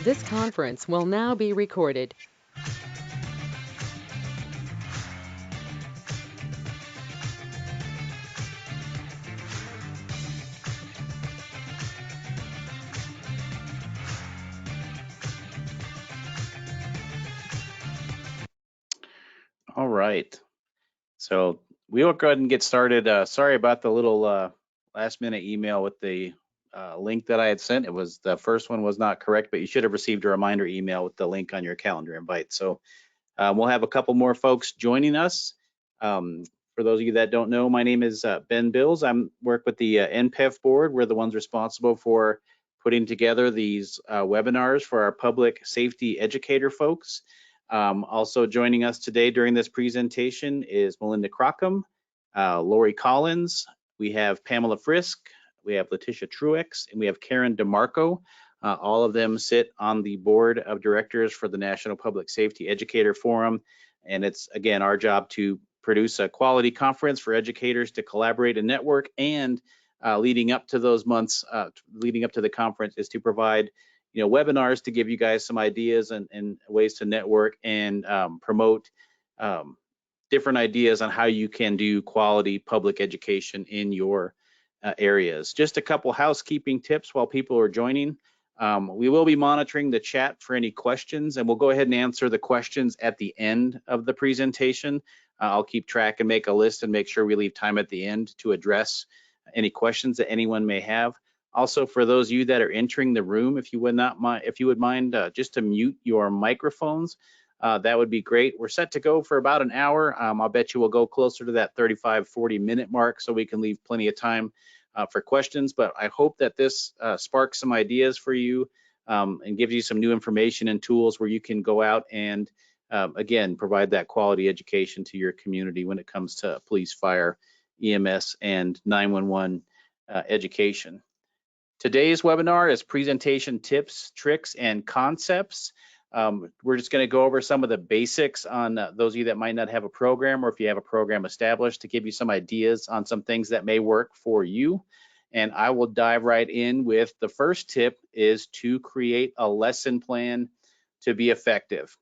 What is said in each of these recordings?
This conference will now be recorded. All right, so we will go ahead and get started. Sorry about the little last minute email with the link that I had sent. It was the first one was not correct, but you should have received a reminder email with the link on your calendar invite. So we'll have a couple more folks joining us. For those of you that don't know, my name is Ben Bills. I work with the NPEF board. We're the ones responsible for putting together these webinars for our public safety educator folks. Also joining us today during this presentation is Melinda Crockham, Lori Collins, we have Pamela Frisk, we have Letitia Truex, and we have Karen DeMarco. All of them sit on the board of directors for the National Public Safety Educator Forum. And it's, again, our job to produce a quality conference for educators to collaborate and network. And leading up to those months, leading up to the conference, is to provide webinars to give you guys some ideas and ways to network and promote different ideas on how you can do quality public education in your areas. Just a couple housekeeping tips while people are joining. We will be monitoring the chat for any questions, and we'll go ahead and answer the questions at the end of the presentation. I'll keep track and make a list and make sure we leave time at the end to address any questions that anyone may have. Also, for those of you that are entering the room, if you would mind just to mute your microphones, that would be great. We're set to go for about an hour. I'll bet you we'll go closer to that 35-40 minute mark so we can leave plenty of time for questions, but I hope that this sparks some ideas for you and gives you some new information and tools where you can go out and again, provide that quality education to your community when it comes to police, fire, EMS, and 911 education. Today's webinar is presentation tips, tricks, and concepts. We're just going to go over some of the basics on those of you that might not have a program, or if you have a program established, to give you some ideas on some things that may work for you. And I will dive right in with the first tip is to create a lesson plan to be effective.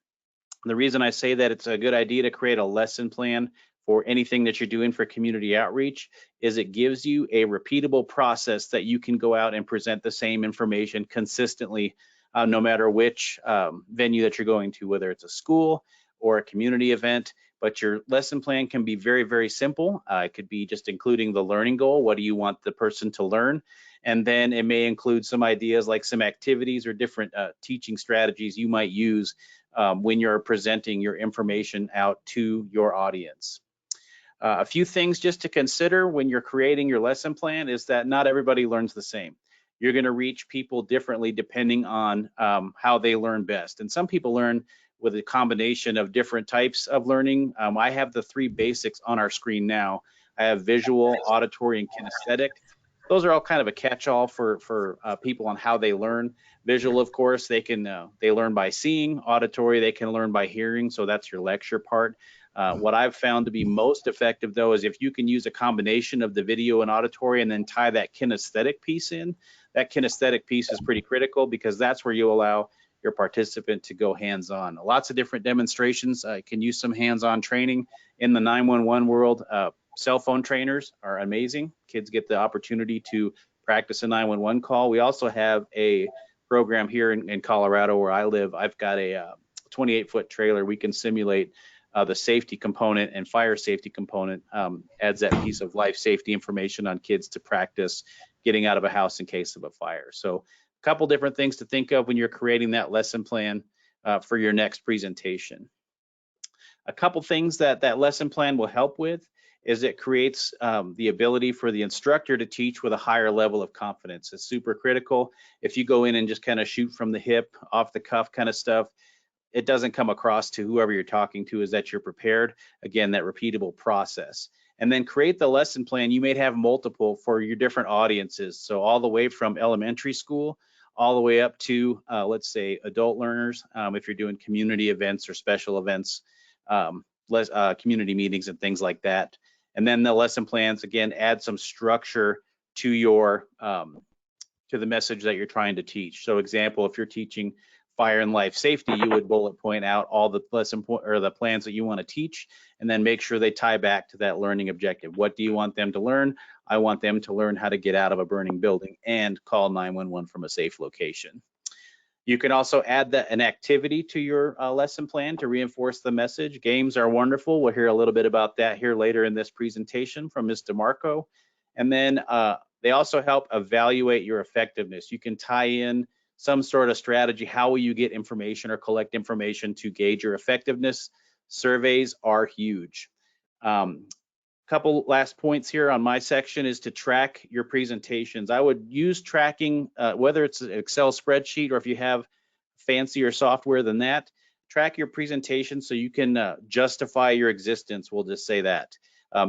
And the reason I say that it's a good idea to create a lesson plan for anything that you're doing for community outreach is it gives you a repeatable process that you can go out and present the same information consistently, no matter which venue that you're going to, whether it's a school or a community event. But your lesson plan can be very, very simple. It could be just including the learning goal. What do you want the person to learn? And then it may include some ideas like some activities or different teaching strategies you might use when you're presenting your information out to your audience. A few things just to consider when you're creating your lesson plan is that not everybody learns the same. You're going to reach people differently depending on how they learn best. And some people learn with a combination of different types of learning. I have the three basics on our screen now. I have visual, auditory, and kinesthetic. Those are all kind of a catch-all for people on how they learn. Visual, of course, they learn by seeing. Auditory, they can learn by hearing, so that's your lecture part. What I've found to be most effective, though, is if you can use a combination of the video and auditory and then tie that kinesthetic piece in. That kinesthetic piece is pretty critical because that's where you allow your participant to go hands-on. Lots of different demonstrations. Can use some hands-on training in the 911 world. Cell phone trainers are amazing. Kids get the opportunity to practice a 911 call. We also have a program here in Colorado where I live. I've got a 28-foot trailer. We can simulate the safety component and fire safety component, adds that piece of life safety information on kids to practice getting out of a house in case of a fire. So a couple different things to think of when you're creating that lesson plan for your next presentation. A couple things that lesson plan will help with is it creates the ability for the instructor to teach with a higher level of confidence. It's super critical. If you go in and just kind of shoot from the hip, off the cuff kind of stuff, it doesn't come across to whoever you're talking to is that you're prepared. Again, that repeatable process. And then create the lesson plan. You may have multiple for your different audiences. So all the way from elementary school, all the way up to, let's say, adult learners, if you're doing community events or special events, community meetings and things like that. And then the lesson plans, again, add some structure to your to the message that you're trying to teach. So example, if you're teaching fire and life safety, you would bullet point out all the lesson point or the plans that you want to teach, and then make sure they tie back to that learning objective. What do you want them to learn? I want them to learn how to get out of a burning building and call 911 from a safe location. You can also add an activity to your lesson plan to reinforce the message. Games are wonderful. We'll hear a little bit about that here later in this presentation from Ms. DeMarco. And then they also help evaluate your effectiveness. You can tie in some sort of strategy. How will you get information or collect information to gauge your effectiveness? Surveys are huge. Couple last points here on my section is to track your presentations. I would use tracking, whether it's an Excel spreadsheet or if you have fancier software than that, track your presentation so you can justify your existence. We'll just say that.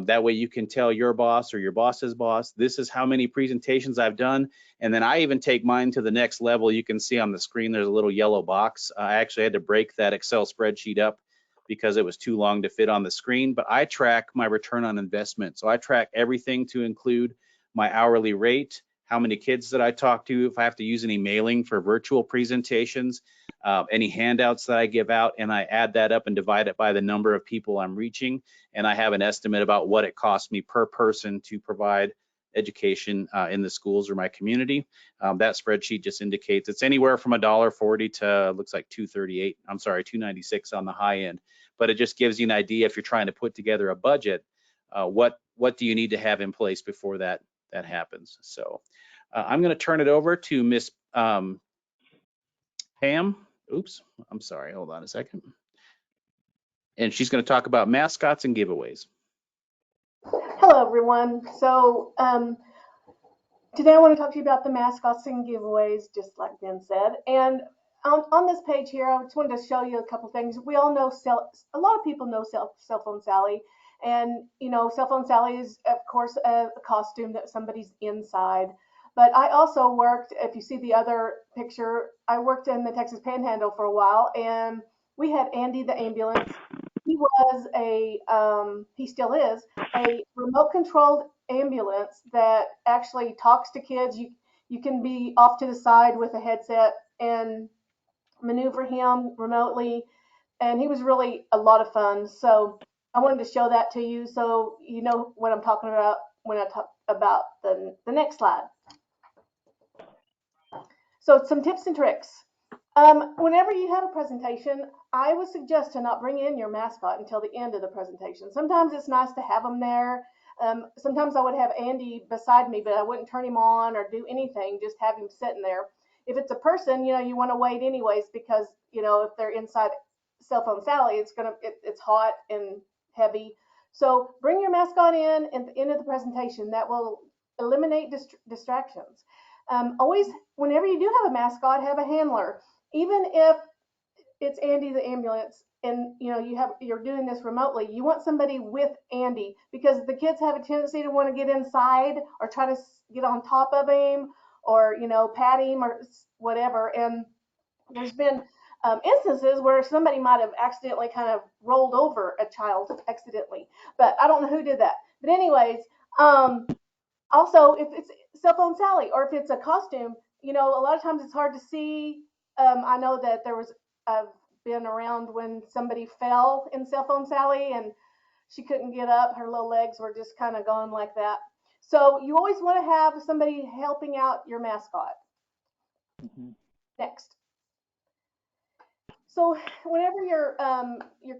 That way you can tell your boss or your boss's boss, this is how many presentations I've done. And then I even take mine to the next level. You can see on the screen, there's a little yellow box. I actually had to break that Excel spreadsheet up because it was too long to fit on the screen, but I track my return on investment. So I track everything to include my hourly rate, how many kids that I talk to, if I have to use any mailing for virtual presentations, any handouts that I give out, and I add that up and divide it by the number of people I'm reaching, and I have an estimate about what it costs me per person to provide education in the schools or my community. That spreadsheet just indicates it's anywhere from $1.40 to looks like $2.38. I'm sorry, $2.96 on the high end. But it just gives you an idea if you're trying to put together a budget, what do you need to have in place before that happens. So I'm going to turn it over to Miss Pam. Oops, I'm sorry. Hold on a second. And she's going to talk about mascots and giveaways. Hello, everyone. So today I want to talk to you about the mascots and giveaways, just like Ben said. And on this page here, I just wanted to show you a couple things. We all know, a lot of people know Cell Phone Sally. And, you know, Cell Phone Sally is, of course, a costume that somebody's inside. But I also worked, if you see the other picture, I worked in the Texas Panhandle for a while, and we had Andy the ambulance. He was he still is, a remote controlled ambulance that actually talks to kids. You can be off to the side with a headset and maneuver him remotely, and he was really a lot of fun. So I wanted to show that to you so you know what I'm talking about when I talk about the next slide. So some tips and tricks. Whenever you have a presentation, I would suggest to not bring in your mascot until the end of the presentation. Sometimes it's nice to have them there. Sometimes I would have Andy beside me, but I wouldn't turn him on or do anything, just have him sitting there. If it's a person, you know, you want to wait anyways because, you know, if they're inside Cell Phone Sally, it's hot and heavy. So bring your mascot in at the end of the presentation. That will eliminate distractions. Always, whenever you do have a mascot, have a handler. Even if it's Andy the ambulance and you know you're doing this remotely, you want somebody with Andy because the kids have a tendency to want to get inside or try to get on top of him or you know pat him or whatever. And there's been instances where somebody might have accidentally kind of rolled over a child accidentally, but I don't know who did that. But anyways, also if it's Cell Phone Sally or if it's a costume, you know, a lot of times it's hard to see. I know that I've been around when somebody fell in Cell Phone Sally and she couldn't get up. Her little legs were just kind of going like that. So you always want to have somebody helping out your mascot. Mm-hmm. Next. So whenever your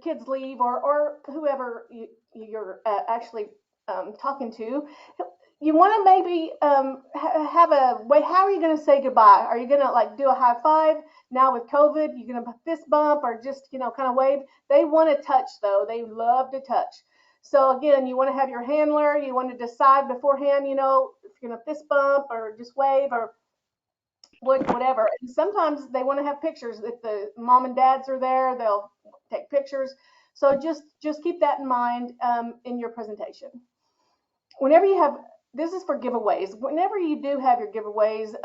kids leave or whoever you're actually talking to, you want to maybe have a way. How are you going to say goodbye? Are you going to like do a high five? Now with COVID, you're going to fist bump or just you know kind of wave. They want to touch though. They love to touch. So again, you want to have your handler. You want to decide beforehand. You know if you're going to fist bump or just wave or whatever. And sometimes they want to have pictures. If the mom and dads are there, they'll take pictures. So just keep that in mind in your presentation. Whenever you have, this is for giveaways. Whenever you do have your giveaways,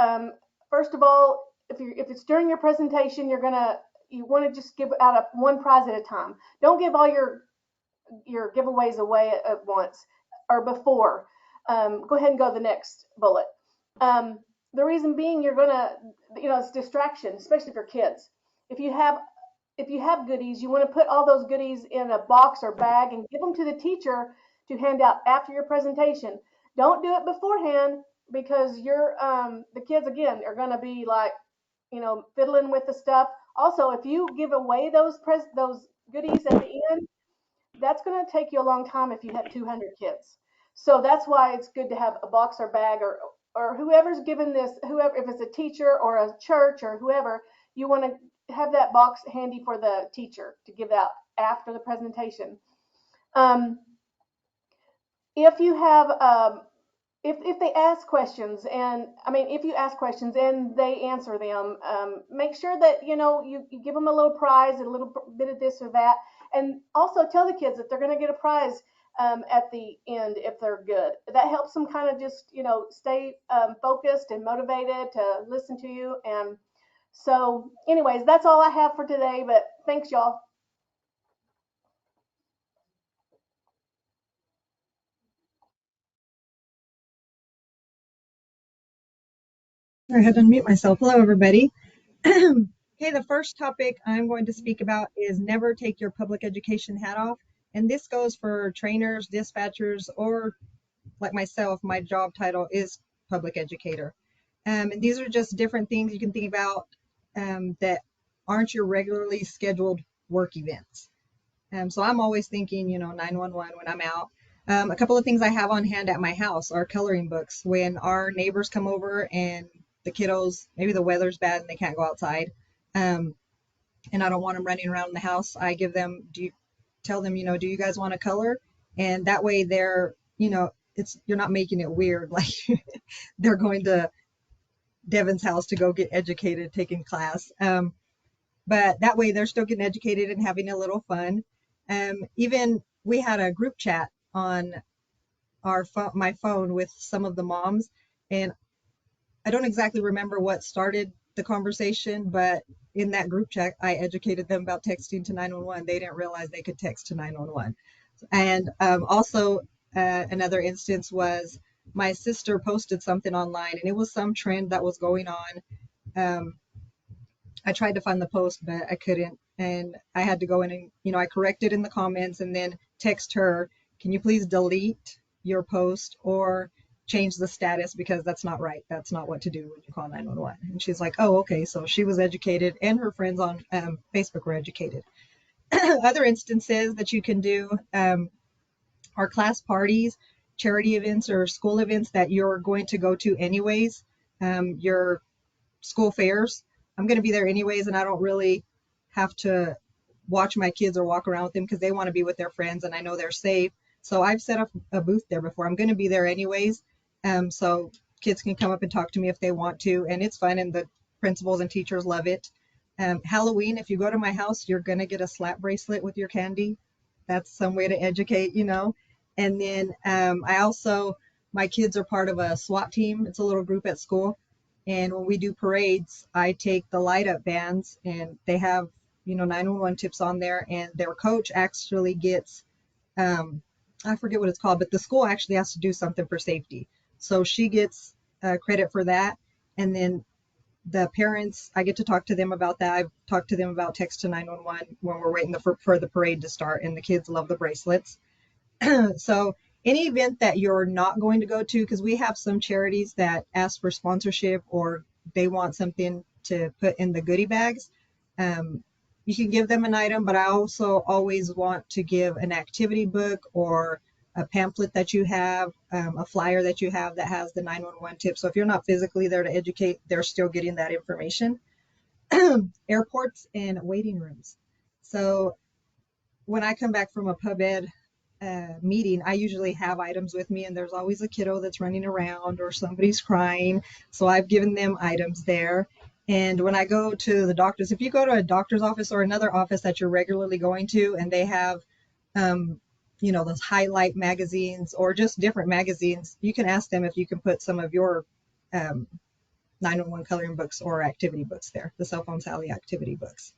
first of all, if it's during your presentation, you want to just give out one prize at a time. Don't give all your giveaways away at once or before. Go ahead and go to the next bullet. The reason being, you're gonna, you know, it's distraction, especially for kids. if you have goodies, you want to put all those goodies in a box or bag and give them to the teacher to hand out after your presentation. Don't do it beforehand because the kids again are going to be like, fiddling with the stuff. Also, if you give away those goodies at the end, that's going to take you a long time if you have 200 kids. So that's why it's good to have a box or bag, or whoever's given this, whoever, if it's a teacher or a church or whoever, you want to have that box handy for the teacher to give out after the presentation. Um, if you have if they ask questions, and I mean if you ask questions and they answer them, make sure that you give them a little prize, a little bit of this or that, and also tell the kids that they're going to get a prize at the end if they're good. That helps them kind of just stay focused and motivated to listen to you. And so anyways, that's all I have for today, but thanks y'all. I had to unmute myself. Hello, everybody. Okay, the first topic I'm going to speak about is never take your public education hat off. And this goes for trainers, dispatchers, or like myself, my job title is public educator. And these are just different things you can think about that aren't your regularly scheduled work events. So I'm always thinking, 911 when I'm out. A couple of things I have on hand at my house are coloring books. When our neighbors come over and the kiddos, maybe the weather's bad and they can't go outside, and I don't want them running around the house, I give them, tell them, do you guys want to color? And that way they're, you're not making it weird, like they're going to Devin's house to go get educated, taking class. But that way they're still getting educated and having a little fun. Even we had a group chat on my phone with some of the moms, and I don't exactly remember what started the conversation, but in that group chat, I educated them about texting to 911. They didn't realize they could text to 911. And also, another instance was my sister posted something online, and it was some trend that was going on. I tried to find the post, but I couldn't. And I had to go in and, I corrected in the comments and then text her, can you please delete your post or change the status because that's not right. That's not what to do when you call 911. And she's like, oh, okay. So she was educated and her friends on Facebook were educated. Other instances that you can do are class parties, charity events, or school events that you're going to go to anyways. Your school fairs. I'm going to be there anyways, and I don't really have to watch my kids or walk around with them because they want to be with their friends and I know they're safe. So I've set up a booth there before. I'm going to be there anyways. So kids can come up and talk to me if they want to, and it's fun, and the principals and teachers love it. Halloween, if you go to my house, you're going to get a slap bracelet with your candy. That's some way to educate, And then my kids are part of a SWAT team. It's a little group at school. And when we do parades, I take the light up bands and they have, 911 tips on there, and their coach actually gets, I forget what it's called, but the school actually has to do something for safety. So she gets credit for that. And then the parents, I get to talk to them about that. I've talked to them about text to 911 when we're waiting for the parade to start, and the kids love the bracelets. So any event that you're not going to go to, because we have some charities that ask for sponsorship or they want something to put in the goodie bags, you can give them an item, but I also always want to give an activity book or a pamphlet that you have, a flyer that you have that has the 911 tip. So if you're not physically there to educate, they're still getting that information. Airports and waiting rooms. So when I come back from a pub ed meeting, I usually have items with me, and there's always a kiddo that's running around or somebody's crying. So I've given them items there. And when I go to the doctors, if you go to a doctor's office or another office that you're regularly going to, and they have, those highlight magazines or just different magazines, you can ask them if you can put some of your 911 coloring books or activity books there, the Cell Phone Sally activity books.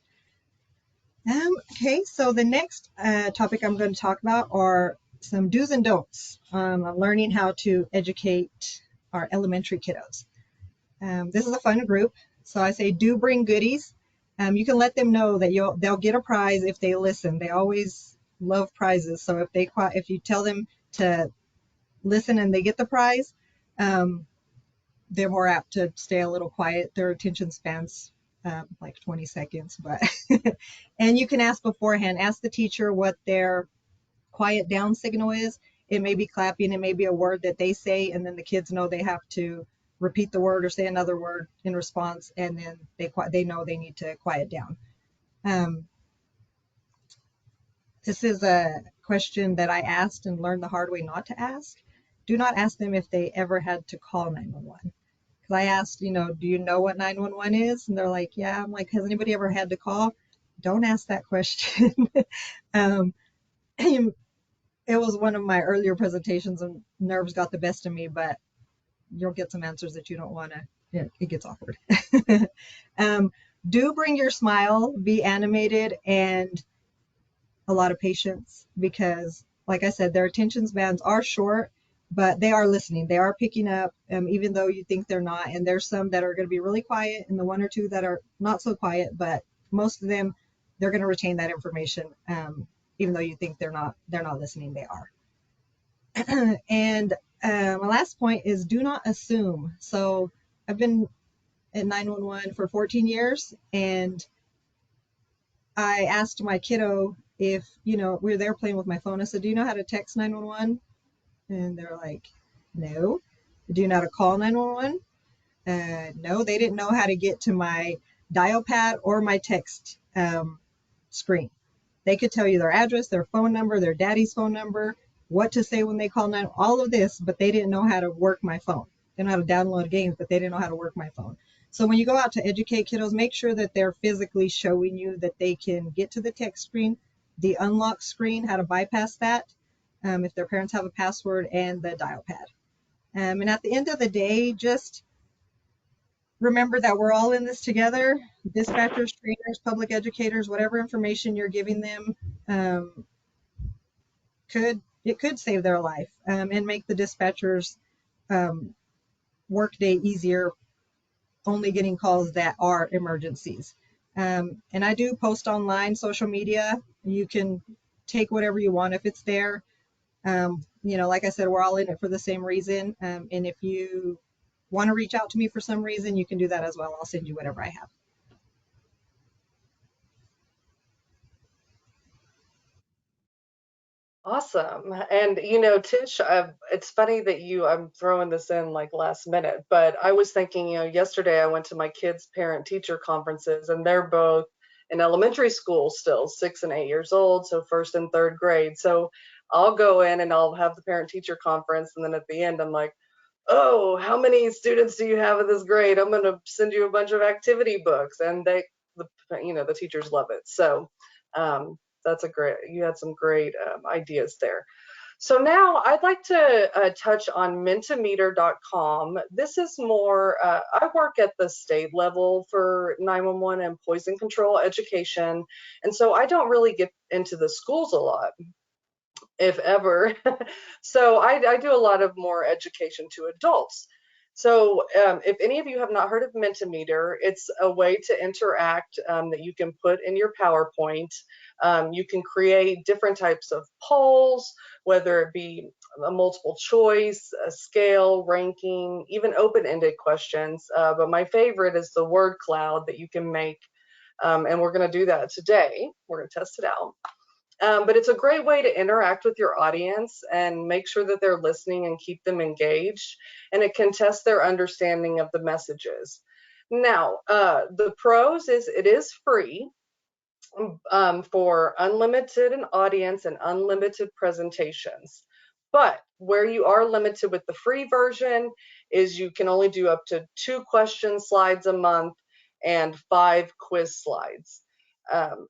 Okay, so the next topic I'm going to talk about are some do's and don'ts on learning how to educate our elementary kiddos. This is a fun group, so I say do bring goodies. You can let them know that they'll get a prize if they listen. They always love prizes. So if you tell them to listen and they get the prize, they're more apt to stay a little quiet. Their attention spans like 20 seconds, but and you can ask beforehand. Ask the teacher what their quiet down signal is. It may be clapping, it may be a word that they say, and then the kids know they have to repeat the word or say another word in response, and then they know they need to quiet down. Um, this is a question that I asked and learned the hard way not to ask. Do not ask them if they ever had to call 911. Because I asked, do you know what 911 is? And they're like, yeah. I'm like, has anybody ever had to call? Don't ask that question. um, it was one of my earlier presentations and nerves got the best of me, but you'll get some answers that you don't want to. It gets awkward. um, do bring your smile, be animated, and a lot of patience because, like I said, their attention spans are short, but they are listening. They are picking up, even though you think they're not. And there's some that are going to be really quiet, and the one or two that are not so quiet. But most of them, they're going to retain that information, even though you think they're not. They're not listening. They are. And my last point is do not assume. So I've been at 911 for 14 years, and I asked my kiddo if, we were there playing with my phone. I said, do you know how to text 911? And they're like, no. Do you know how to call 911? No, they didn't know how to get to my dial pad or my text screen. They could tell you their address, their phone number, their daddy's phone number, what to say when they call 911, all of this, but they didn't know how to work my phone. They know how to download games, but they didn't know how to work my phone. So when you go out to educate kiddos, make sure that they're physically showing you that they can get to the text screen, the unlock screen, how to bypass that, if their parents have a password, and the dial pad. And at the end of the day, just remember that we're all in this together. Dispatchers, trainers, public educators, whatever information you're giving them could save their life and make the dispatchers workday easier, only getting calls that are emergencies. And I do post online, social media. You can take whatever you want if it's there. Like I said, we're all in it for the same reason. And if you want to reach out to me for some reason, you can do that as well. I'll send you whatever I have. Awesome. And Tish, it's funny that I'm throwing this in like last minute, but I was thinking, yesterday I went to my kids' parent teacher conferences and they're both in elementary school still, 6 and 8 years old, so first and third grade. So I'll go in and I'll have the parent teacher conference. And then at the end, I'm like, oh, how many students do you have in this grade? I'm going to send you a bunch of activity books. And the teachers love it. So, you had some great ideas there. So now I'd like to touch on Mentimeter.com. This is more, I work at the state level for 911 and poison control education. And so I don't really get into the schools a lot, if ever. So I do a lot of more education to adults. So if any of you have not heard of Mentimeter, it's a way to interact that you can put in your PowerPoint. You can create different types of polls, whether it be a multiple choice, a scale, ranking, even open-ended questions. But my favorite is the word cloud that you can make. And we're going to do that today. We're going to test it out. But it's a great way to interact with your audience and make sure that they're listening and keep them engaged. And it can test their understanding of the messages. Now, the pros is it is free for unlimited audience and unlimited presentations. But where you are limited with the free version is you can only do up to 2 question slides a month and 5 quiz slides.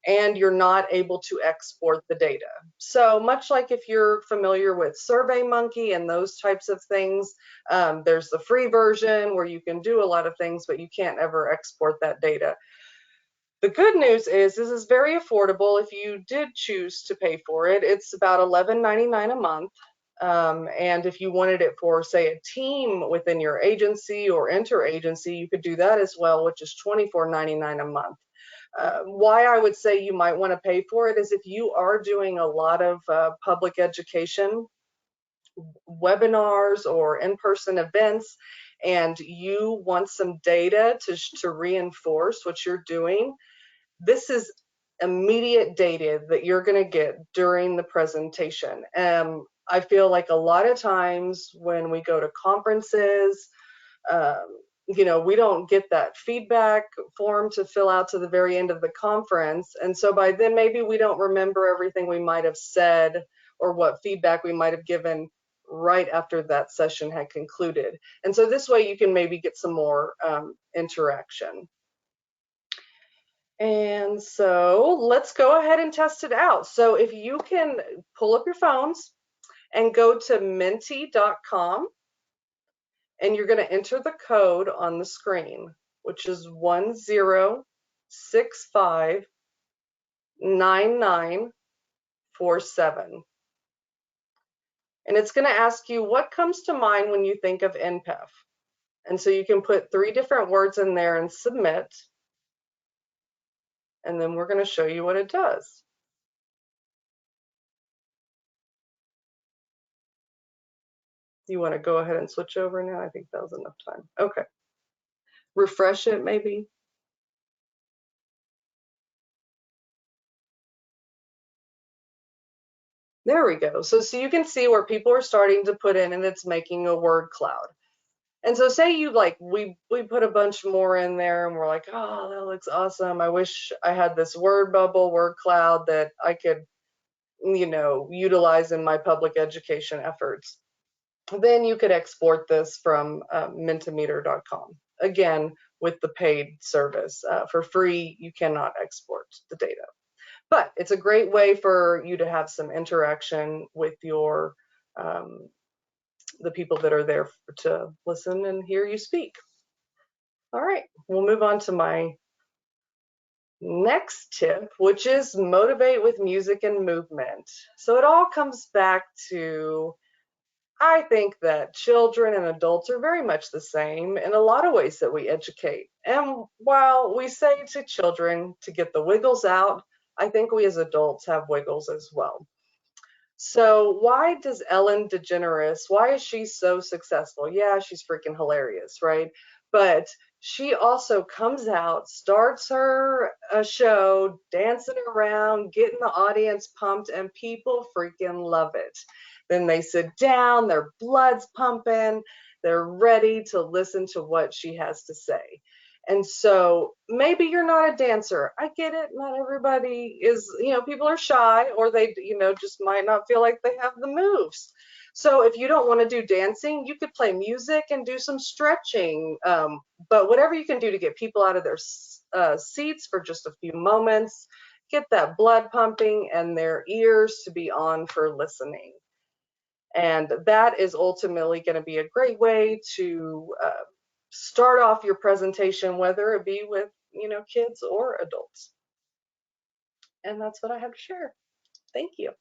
And you're not able to export the data. So much like if you're familiar with SurveyMonkey and those types of things, there's the free version where you can do a lot of things, but you can't ever export that data. The good news is this is very affordable if you did choose to pay for it. It's about $11.99 a month. And if you wanted it for, say, a team within your agency or interagency, you could do that as well, which is $24.99 a month. Why I would say you might want to pay for it is if you are doing a lot of public education webinars or in-person events, and you want some data to reinforce what you're doing, this is immediate data that you're going to get during the presentation. I feel like a lot of times when we go to conferences, we don't get that feedback form to fill out to the very end of the conference. And so by then, maybe we don't remember everything we might have said or what feedback we might have given right after that session had concluded. And so this way you can maybe get some more interaction. And so let's go ahead and test it out. So if you can pull up your phones and go to menti.com, and you're going to enter the code on the screen, which is 10659947. And it's going to ask you what comes to mind when you think of NPEF. And so you can put 3 different words in there and submit. And then we're going to show you what it does. You want to go ahead and switch over now? I think that was enough time. Okay. Refresh it maybe. There we go. So you can see where people are starting to put in, and it's making a word cloud. And so say you we put a bunch more in there and we're like, oh, that looks awesome. I wish I had this word bubble, word cloud that I could, utilize in my public education efforts. Then you could export this from mentimeter.com. Again, with the paid service. For free, you cannot export the data. But it's a great way for you to have some interaction with your the people that are there to listen and hear you speak. All right, we'll move on to my next tip, which is motivate with music and movement. So it all comes back to, I think that children and adults are very much the same in a lot of ways that we educate. And while we say to children to get the wiggles out, I think we as adults have wiggles as well. So why does Ellen DeGeneres, why is she so successful? Yeah, she's freaking hilarious, right? But she also comes out, starts her show, dancing around, getting the audience pumped, and people freaking love it. Then they sit down, their blood's pumping, they're ready to listen to what she has to say. And so maybe you're not a dancer. I get it. Not everybody is, people are shy, or they, just might not feel like they have the moves. So if you don't want to do dancing, you could play music and do some stretching. But whatever you can do to get people out of their seats for just a few moments, get that blood pumping and their ears to be on for listening. And that is ultimately going to be a great way to start off your presentation, whether it be with, kids or adults. And that's what I have to share. Thank you.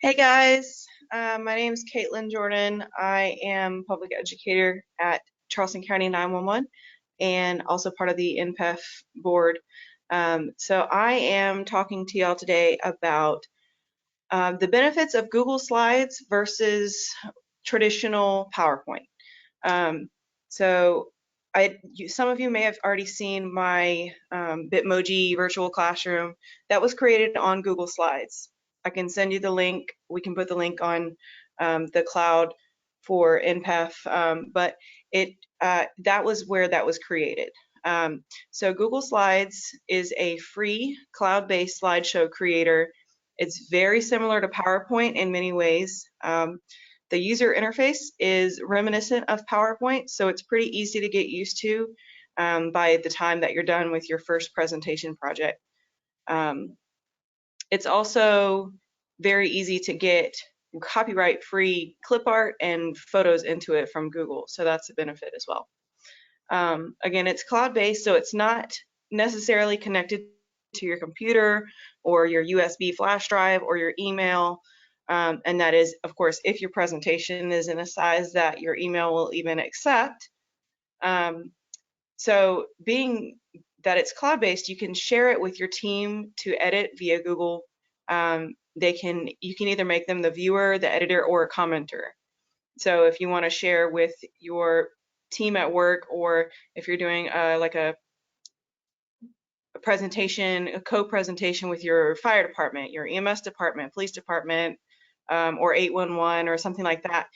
Hey guys, my name is Caitlin Jordan. I am public educator at Charleston County 911 and also part of the NPEF board. So I am talking to y'all today about the benefits of Google Slides versus traditional PowerPoint. Some of you may have already seen my Bitmoji virtual classroom that was created on Google Slides. I can send you the link. We can put the link on the cloud for NPEF, but that was where that was created. So Google Slides is a free cloud-based slideshow creator. It's very similar to PowerPoint in many ways. The user interface is reminiscent of PowerPoint, so it's pretty easy to get used to by the time that you're done with your first presentation project. It's also very easy to get copyright-free clip art and photos into it from Google, so that's a benefit as well. Again, it's cloud-based, so it's not necessarily connected to your computer or your USB flash drive or your email. And that is, of course, if your presentation is in a size that your email will even accept. So being that it's cloud-based, you can share it with your team to edit via Google. You can either make them the viewer, the editor, or a commenter. So if you want to share with your team at work, or if you're doing like a presentation, a co-presentation with your fire department, your EMS department, police department, or 811 or something like that,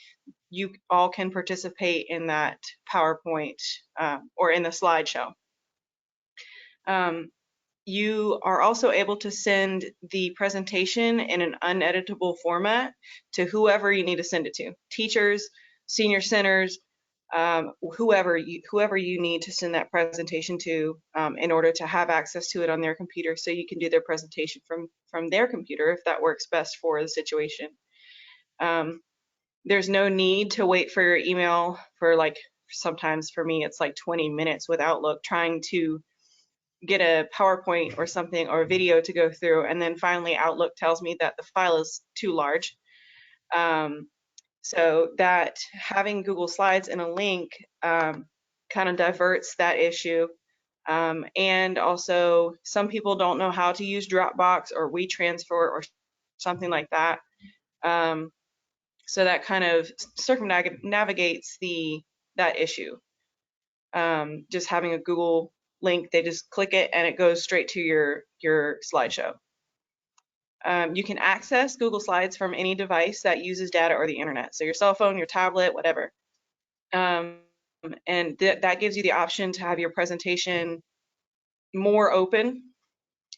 you all can participate in that PowerPoint or in the slideshow. You are also able to send the presentation in an uneditable format to whoever you need to send it to, teachers, senior centers, whoever you need to send that presentation to in order to have access to it on their computer, so you can do their presentation from their computer if that works best for the situation. There's no need to wait for your email for, like, sometimes for me it's like 20 minutes with Outlook trying to get a PowerPoint or something or a video to go through, and then finally Outlook tells me that the file is too large. So that having Google Slides and a link kind of diverts that issue. And also, some people don't know how to use Dropbox or WeTransfer or something like that. So that kind of circumnavigates that issue. Just having a Google link, they just click it and it goes straight to your slideshow. You can access Google Slides from any device that uses data or the internet, so your cell phone, your tablet, whatever. And that gives you the option to have your presentation more open,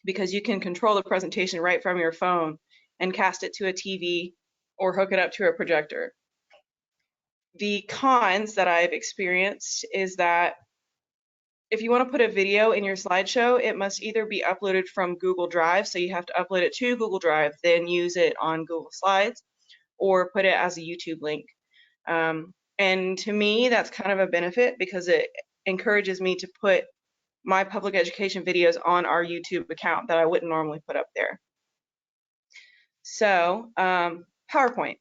because you can control the presentation right from your phone and cast it to a TV or hook it up to a projector. The cons that I've experienced is that if you want to put a video in your slideshow, it must either be uploaded from Google Drive, so you have to upload it to Google Drive, then use it on Google Slides, or put it as a YouTube link. And to me, that's kind of a benefit, because it encourages me to put my public education videos on our YouTube account that I wouldn't normally put up there. So, PowerPoint.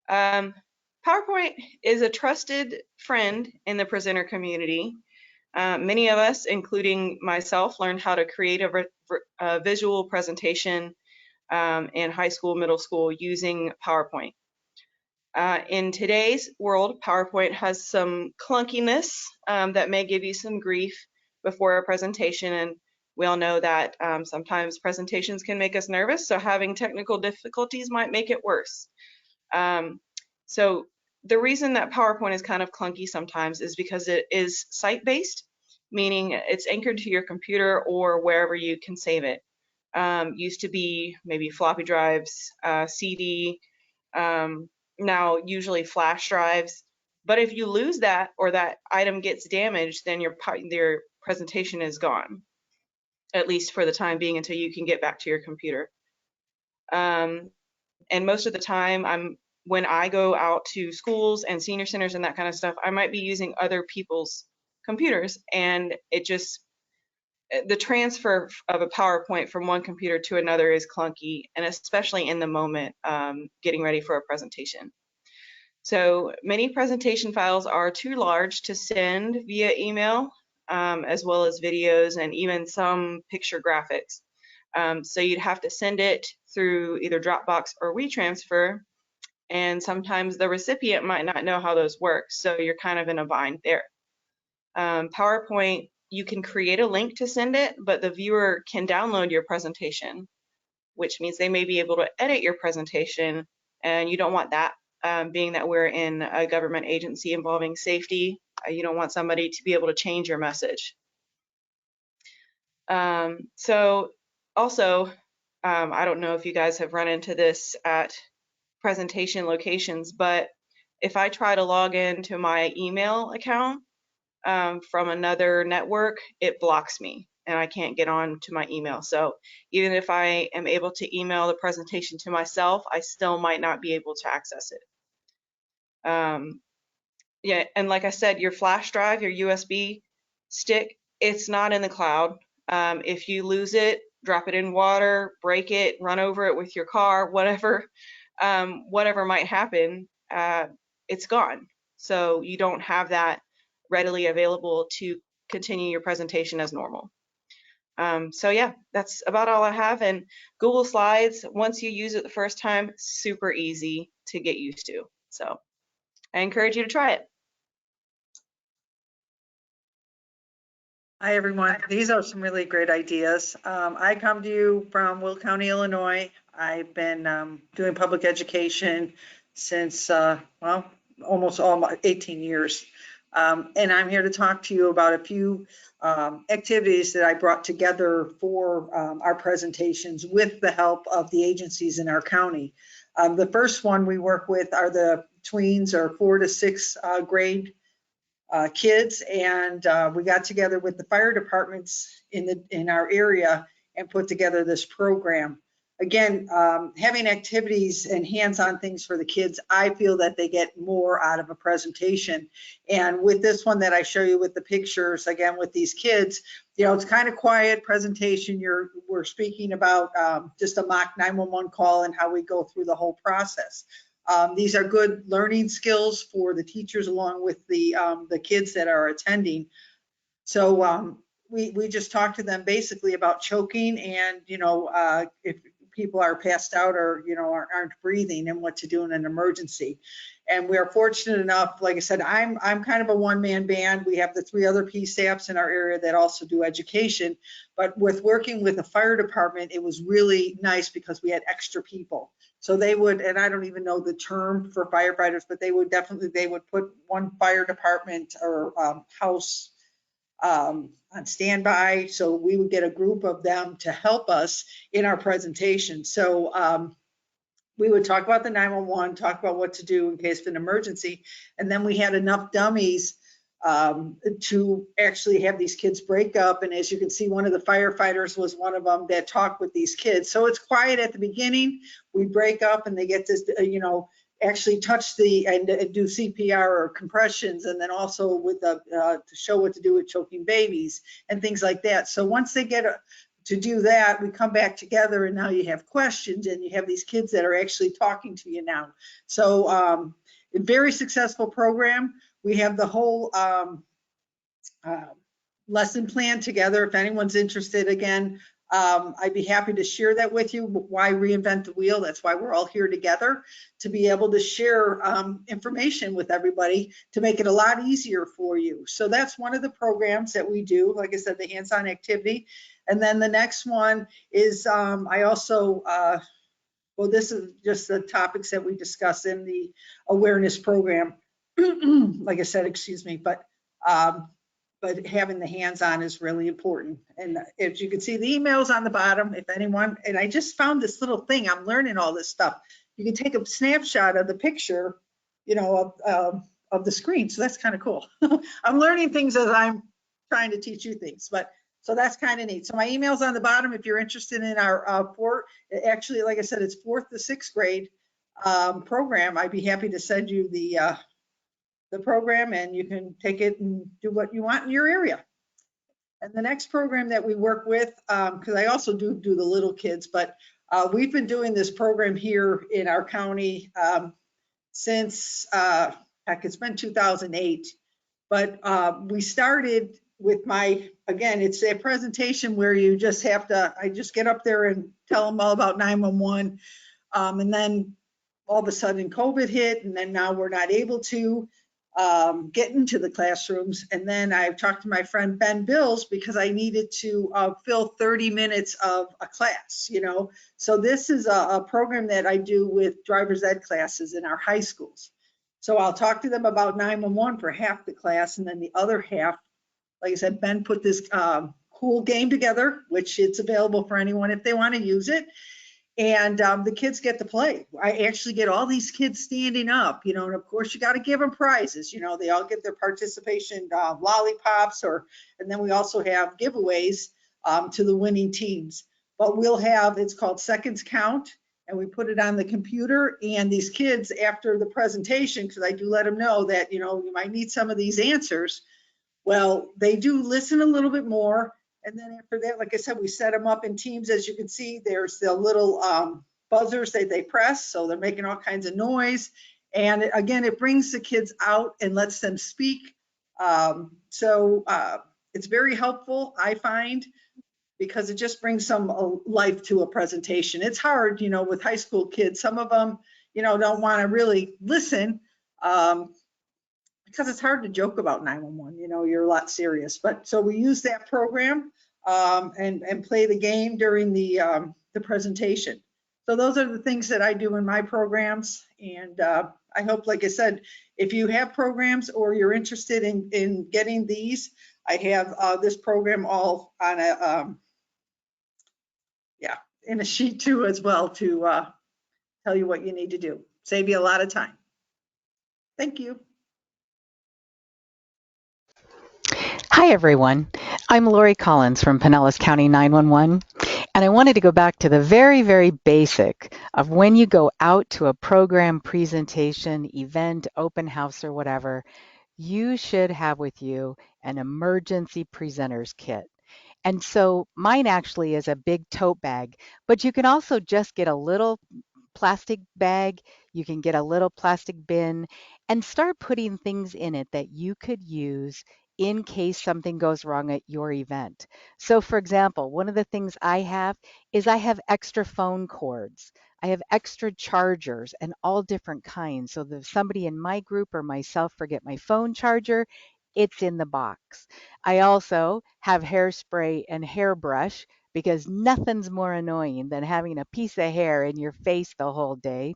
PowerPoint is a trusted friend in the presenter community. Many of us, including myself, learned how to create a visual presentation in high school, middle school, using PowerPoint. In today's world, PowerPoint has some clunkiness that may give you some grief before a presentation, and we all know that sometimes presentations can make us nervous, so having technical difficulties might make it worse. So the reason that PowerPoint is kind of clunky sometimes is because it is site-based, meaning it's anchored to your computer or wherever you can save it. Used to be maybe floppy drives, CD, now usually flash drives. But if you lose that, or that item gets damaged, then your presentation is gone, at least for the time being, until you can get back to your computer. And most of the time, when I go out to schools and senior centers and that kind of stuff, I might be using other people's computers, and the transfer of a PowerPoint from one computer to another is clunky, and especially in the moment, getting ready for a presentation. So many presentation files are too large to send via email, as well as videos and even some picture graphics. So you'd have to send it through either Dropbox or WeTransfer, and sometimes the recipient might not know how those work, so you're kind of in a bind there. PowerPoint, you can create a link to send it, but the viewer can download your presentation, which means they may be able to edit your presentation, and you don't want that, being that we're in a government agency involving safety. You don't want somebody to be able to change your message. So also, I don't know if you guys have run into this at presentation locations, but if I try to log into my email account from another network, it blocks me and I can't get on to my email. So even if I am able to email the presentation to myself, I still might not be able to access it. Yeah, and like I said, your flash drive, your USB stick, it's not in the cloud. If you lose it, drop it in water, break it, run over it with your car, whatever might happen, it's gone. So you don't have that readily available to continue your presentation as normal. So yeah, that's about all I have. And Google Slides, once you use it the first time, super easy to get used to. So I encourage you to try it. Hi, everyone. These are some really great ideas. I come to you from Will County, Illinois. I've been doing public education since, well, almost all my 18 years. And I'm here to talk to you about a few activities that I brought together for our presentations with the help of the agencies in our county. The first one we work with are the tweens or 4 to 6 grade kids, and we got together with the fire departments in our area and put together this program. Again, having activities and hands-on things for the kids, I feel that they get more out of a presentation. And with this one that I show you with the pictures, again, with these kids, you know, it's kind of quiet presentation. We're speaking about just a mock 911 call and how we go through the whole process. These are good learning skills for the teachers along with the kids that are attending. So we just talked to them basically about choking and, you know, if people are passed out or, you know, aren't breathing and what to do in an emergency. And we are fortunate enough, like I said, I'm kind of a one-man band. We have the 3 other PSAPs in our area that also do education. But with working with the fire department, it was really nice because we had extra people. So they would, and I don't even know the term for firefighters, but they would put one fire department or house on standby. So we would get a group of them to help us in our presentation. So we would talk about the 911, talk about what to do in case of an emergency. And then we had enough dummies to actually have these kids break up. And as you can see, one of the firefighters was one of them that talked with these kids. So it's quiet at the beginning. We break up and they get this, you know, actually touch and do CPR or compressions, and then also with the to show what to do with choking babies and things like that. So once they get to do that, we come back together and now you have questions and you have these kids that are actually talking to you now. So a very successful program. We have the whole lesson plan together. If anyone's interested, again, I'd be happy to share that with you. Why reinvent the wheel? That's why we're all here together, to be able to share information with everybody to make it a lot easier for you. So that's one of the programs that we do. Like I said, the hands-on activity. And then the next one is I also, well, this is just the topics that we discuss in the awareness program. Like I said, excuse me, but having the hands-on is really important. And as you can see, the email's on the bottom, if anyone, and I just found this little thing, I'm learning all this stuff. You can take a snapshot of the picture, you know, of the screen. So that's kind of cool. I'm learning things as I'm trying to teach you things, but so that's kind of neat. So my email's on the bottom if you're interested in our actually, like I said, it's 4th to 6th grade program. I'd be happy to send you the program and you can take it and do what you want in your area. And the next program that we work with, because I also do the little kids, but we've been doing this program here in our county since, heck, it's been 2008. But we started with again, it's a presentation where you just have to, I just get up there and tell them all about 911. And then all of a sudden COVID hit, and then now we're not able to get into the classrooms. And then I've talked to my friend Ben Bills because I needed to fill 30 minutes of a class, you know. So this is a program that I do with driver's ed classes in our high schools. So I'll talk to them about 911 for half the class, and then the other half, like I said, Ben put this cool game together, which it's available for anyone if they want to use it. And the kids get to play. I actually get all these kids standing up, you know, and of course you got to give them prizes. You know, they all get their participation lollipops, and then we also have giveaways to the winning teams. But we'll have, it's called Seconds Count, and we put it on the computer. And these kids, after the presentation, because I do let them know that, you know, you might need some of these answers. Well, they do listen a little bit more. And then after that, like I said, we set them up in teams. As you can see, there's the little buzzers that they press. So they're making all kinds of noise. And again, it brings the kids out and lets them speak It's very helpful, I find, because it just brings some life to a presentation. It's hard, with high school kids. Some of them, don't want to really listen, because it's hard to joke about 911. You're a lot serious. But so we use that program, and play the game during the presentation. So those are the things that I do in my programs. And I hope, like I said, if you have programs or you're interested in getting these, I have this program all on in a sheet too as well to tell you what you need to do. Save you a lot of time. Thank you. Hi, everyone. I'm Lori Collins from Pinellas County 911, and I wanted to go back to the very, very basic of when you go out to a program, presentation, event, open house, or whatever, you should have with you an emergency presenter's kit. And so mine actually is a big tote bag, but you can also just get a little plastic bag. You can get a little plastic bin and start putting things in it that you could use in case something goes wrong at your event. So for example, one of the things I have is I have extra phone cords. I have extra chargers and all different kinds. So if somebody in my group or myself forget my phone charger, it's in the box. I also have hairspray and hairbrush because nothing's more annoying than having a piece of hair in your face the whole day.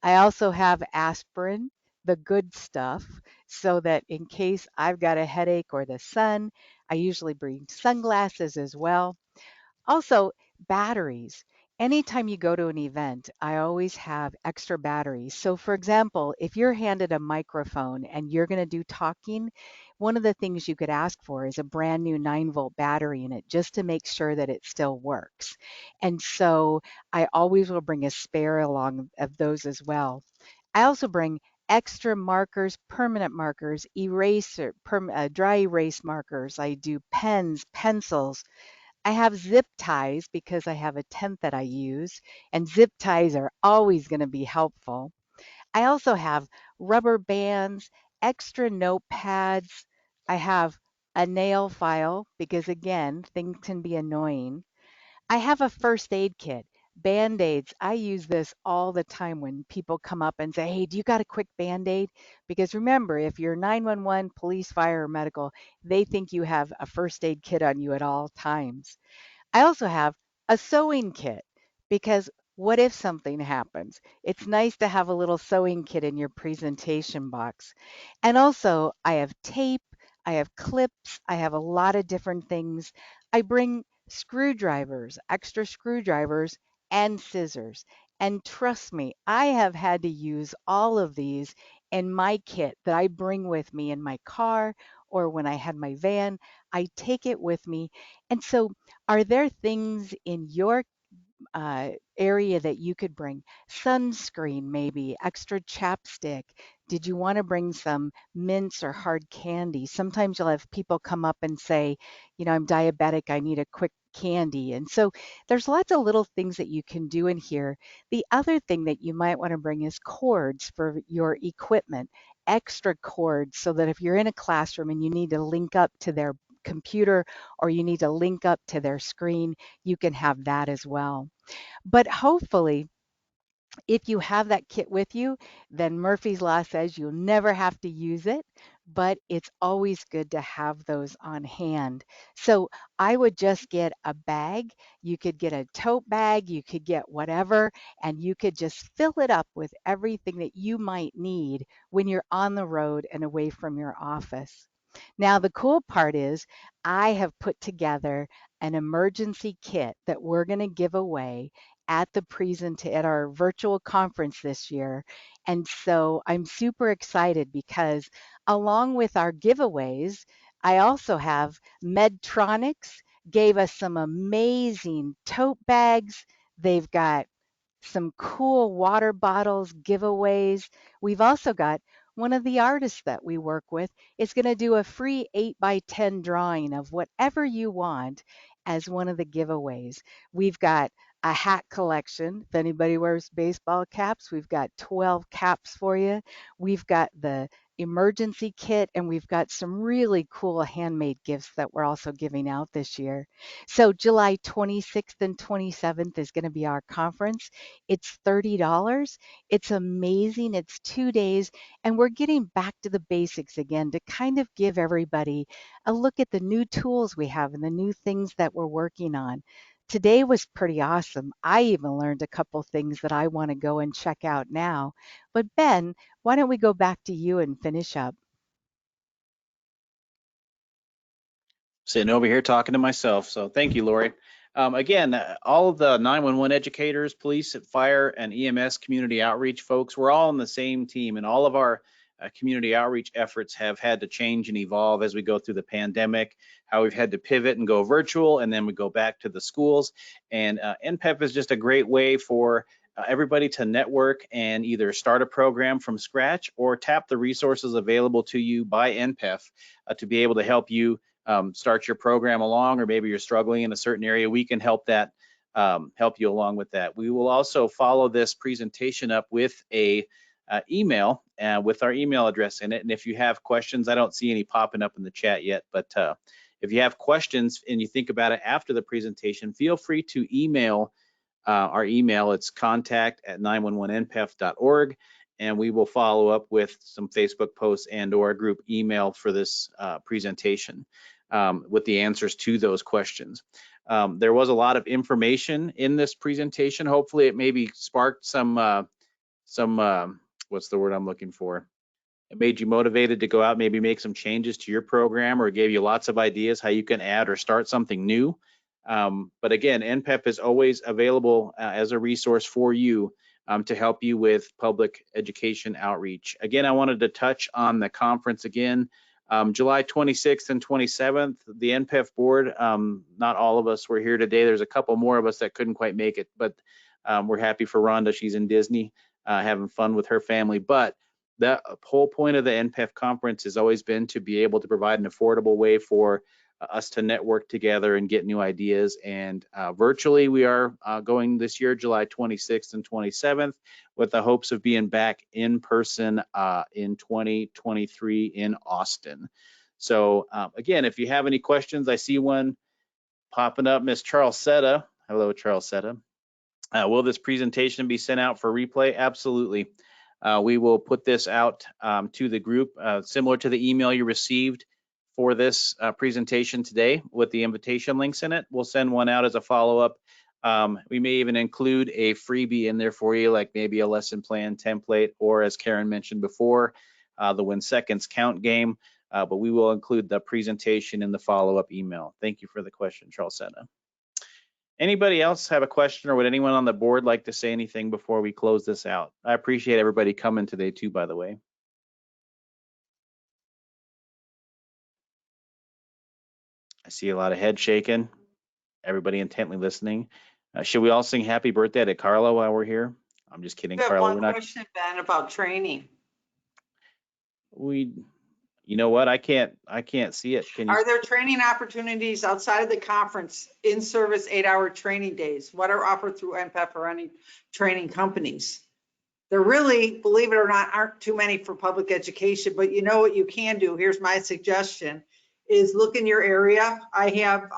I also have aspirin, the good stuff, so that in case I've got a headache or the sun, I usually bring sunglasses as well. Also, batteries. Anytime you go to an event, I always have extra batteries. So, for example, if you're handed a microphone and you're going to do talking, one of the things you could ask for is a brand new 9-volt battery in it just to make sure that it still works. And so I always will bring a spare along of those as well. I also bring extra markers, permanent markers, dry erase markers. I do pens, pencils. I have zip ties because I have a tent that I use, and zip ties are always going to be helpful. I also have rubber bands, extra notepads. I have a nail file because, again, things can be annoying. I have a first aid kit. Band-aids. I use this all the time when people come up and say, hey, do you got a quick band-aid? Because remember, if you're 911, police, fire, or medical, they think you have a first aid kit on you at all times. I also have a sewing kit because what if something happens? It's nice to have a little sewing kit in your presentation box. And also, I have tape, I have clips, I have a lot of different things. I bring screwdrivers, extra screwdrivers, and scissors. And trust me, I have had to use all of these in my kit that I bring with me in my car or when I had my van. I take it with me. And so are there things in your area that you could bring? Sunscreen, maybe, extra chapstick. Did you want to bring some mints or hard candy? Sometimes you'll have people come up and say, I'm diabetic, I need a quick candy. And so there's lots of little things that you can do in here. The other thing that you might want to bring is cords for your equipment, extra cords, so that if you're in a classroom and you need to link up to their computer or you need to link up to their screen, you can have that as well. But hopefully, if you have that kit with you, then Murphy's Law says you'll never have to use it, but it's always good to have those on hand. So I would just get a bag. You could get a tote bag, you could get whatever, and you could just fill it up with everything that you might need when you're on the road and away from your office. Now, the cool part is I have put together an emergency kit that we're going to give away at our virtual conference this year. And so I'm super excited because along with our giveaways, I also have Medtronics gave us some amazing tote bags. They've got some cool water bottles giveaways. We've also got one of the artists that we work with is going to do a free 8 by 10 drawing of whatever you want as one of the giveaways. We've got a hat collection. If anybody wears baseball caps, we've got 12 caps for you. We've got the emergency kit, and we've got some really cool handmade gifts that we're also giving out this year. So July 26th and 27th is going to be our conference. It's $30. It's amazing. It's 2 days, and we're getting back to the basics again to kind of give everybody a look at the new tools we have and the new things that we're working on. Today was pretty awesome. I even learned a couple things that I want to go and check out now. But Ben, why don't we go back to you and finish up? Sitting over here talking to myself. So thank you, Lori. Again, all of the 911 educators, police, fire, and EMS community outreach folks, we're all on the same team, and all of our community outreach efforts have had to change and evolve as we go through the pandemic, how we've had to pivot and go virtual, and then we go back to the schools. And NPEF is just a great way for everybody to network and either start a program from scratch or tap the resources available to you by NPEF to be able to help you start your program along, or maybe you're struggling in a certain area. We can help that, help you along with that. We will also follow this presentation up with a email with our email address in it. And if you have questions, I don't see any popping up in the chat yet, but if you have questions and you think about it after the presentation, feel free to email our email. It's contact@911npef.org, and we will follow up with some Facebook posts and or a group email for this presentation with the answers to those questions. There was a lot of information in this presentation. Hopefully it maybe sparked some what's the word I'm looking for? It made you motivated to go out, maybe make some changes to your program, or gave you lots of ideas how you can add or start something new. But again, NPEF is always available as a resource for you to help you with public education outreach. Again, I wanted to touch on the conference again. July 26th and 27th, the NPEF board, not all of us were here today. There's a couple more of us that couldn't quite make it, but we're happy for Rhonda. She's in Disney having fun with her family. But the whole point of the NPEF conference has always been to be able to provide an affordable way for us to network together and get new ideas. And virtually, we are going this year, July 26th and 27th, with the hopes of being back in person in 2023 in Austin. So again, if you have any questions, I see one popping up, Miss Charles Setta. Hello, Charles Setta. Will this presentation be sent out for replay? Absolutely. We will put this out to the group, similar to the email you received for this presentation today with the invitation links in it. We'll send one out as a follow-up. We may even include a freebie in there for you, like maybe a lesson plan template, or as Karen mentioned before, the When Seconds Count game. But we will include the presentation in the follow-up email. Thank you for the question, Charles Sena. Anybody else have a question, or would anyone on the board like to say anything before we close this out? I appreciate everybody coming today too, by the way. I see a lot of head shaking, everybody intently listening. Should we all sing happy birthday to Carla while we're here? I'm just kidding, Carla. One question, Ben, about training. You know what? I can't see it. Can you? Are there training opportunities outside of the conference, in-service 8-hour training days? What are offered through NPEF or any training companies? There really, believe it or not, aren't too many for public education, but you know what you can do? Here's my suggestion, is look in your area. I have,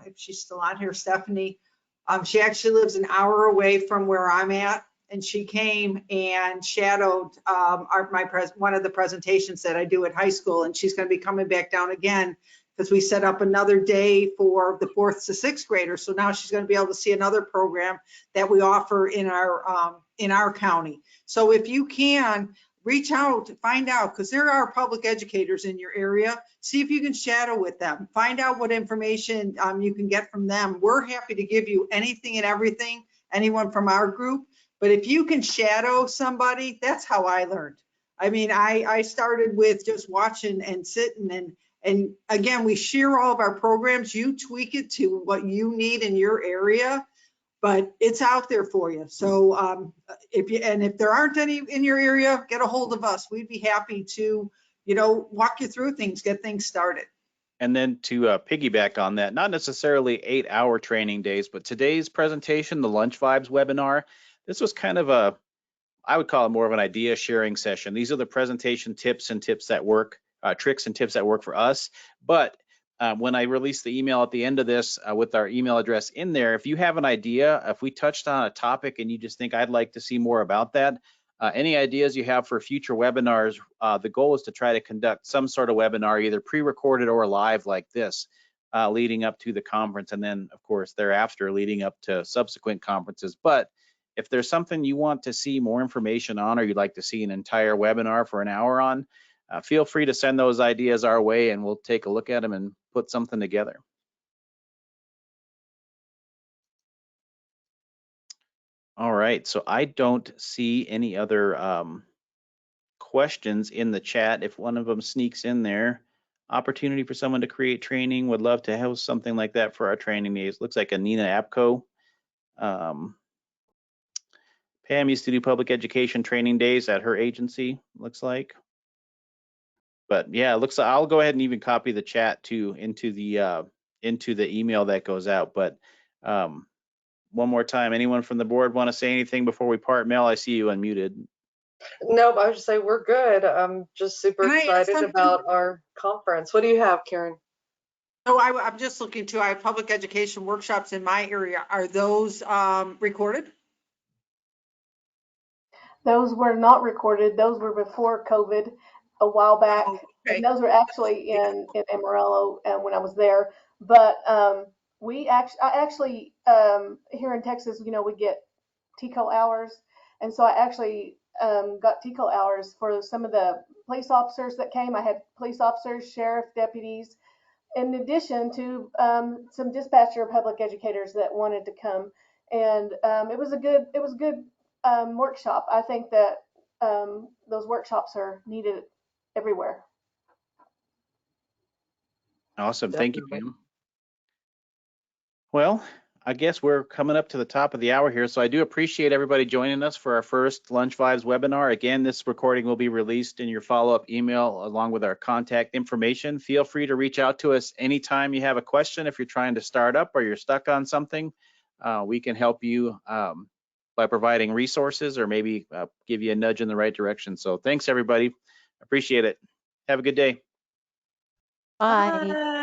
if she's still on here, Stephanie, she actually lives an hour away from where I'm at, and she came and shadowed one of the presentations that I do at high school, and she's going to be coming back down again because we set up another day for the 4th to 6th graders. So now she's going to be able to see another program that we offer in our county. So if you can, reach out, find out, because there are public educators in your area. See if you can shadow with them. Find out what information you can get from them. We're happy to give you anything and everything, anyone from our group. But if you can shadow somebody, that's how I learned. I mean, I started with just watching and sitting, and again, we share all of our programs. You tweak it to what you need in your area, but it's out there for you. So if there aren't any in your area, get a hold of us. We'd be happy to, walk you through things, get things started. And then to piggyback on that, not necessarily 8-hour training days, but today's presentation, the Lunch Vibes webinar, this was kind of I would call it more of an idea sharing session. These are the presentation tips and tips that work, tricks and tips that work for us. But when I release the email at the end of this with our email address in there, if you have an idea, if we touched on a topic and you just think I'd like to see more about that, any ideas you have for future webinars, the goal is to try to conduct some sort of webinar, either pre-recorded or live like this, leading up to the conference, and then of course thereafter leading up to subsequent conferences. But if there's something you want to see more information on, or you'd like to see an entire webinar for an hour on, feel free to send those ideas our way and we'll take a look at them and put something together. All right, so I don't see any other questions in the chat. If one of them sneaks in there, opportunity for someone to create training, would love to host something like that for our training days. Looks like Anina Apco. Pam used to do public education training days at her agency, looks like. But yeah, it looks like I'll go ahead and even copy the chat too into the email that goes out. But one more time, anyone from the board want to say anything before we part? Mel, I see you unmuted. Nope, I would just say we're good. I'm just super Can I add excited something? about our conference. What do you have, Karen? Oh, I'm just looking to, I have public education workshops in my area. Are those recorded? Those were not recorded. Those were before COVID a while back. Oh, okay. And those were actually in Amarillo when I was there. But I actually here in Texas, you know, we get TCO hours. And so I actually got TCO hours for some of the police officers that came. I had police officers, sheriff, deputies, in addition to some dispatcher public educators that wanted to come. And it was a good workshop. I think that those workshops are needed everywhere. Awesome, thank you, Definitely. Pam. Well, I guess we're coming up to the top of the hour here, so I do appreciate everybody joining us for our first Lunch Vibes webinar. Again, this recording will be released in your follow-up email along with our contact information. Feel free to reach out to us anytime you have a question. If you're trying to start up or you're stuck on something, we can help you by providing resources or maybe give you a nudge in the right direction. So thanks, everybody. Appreciate it. Have a good day. Bye. Bye.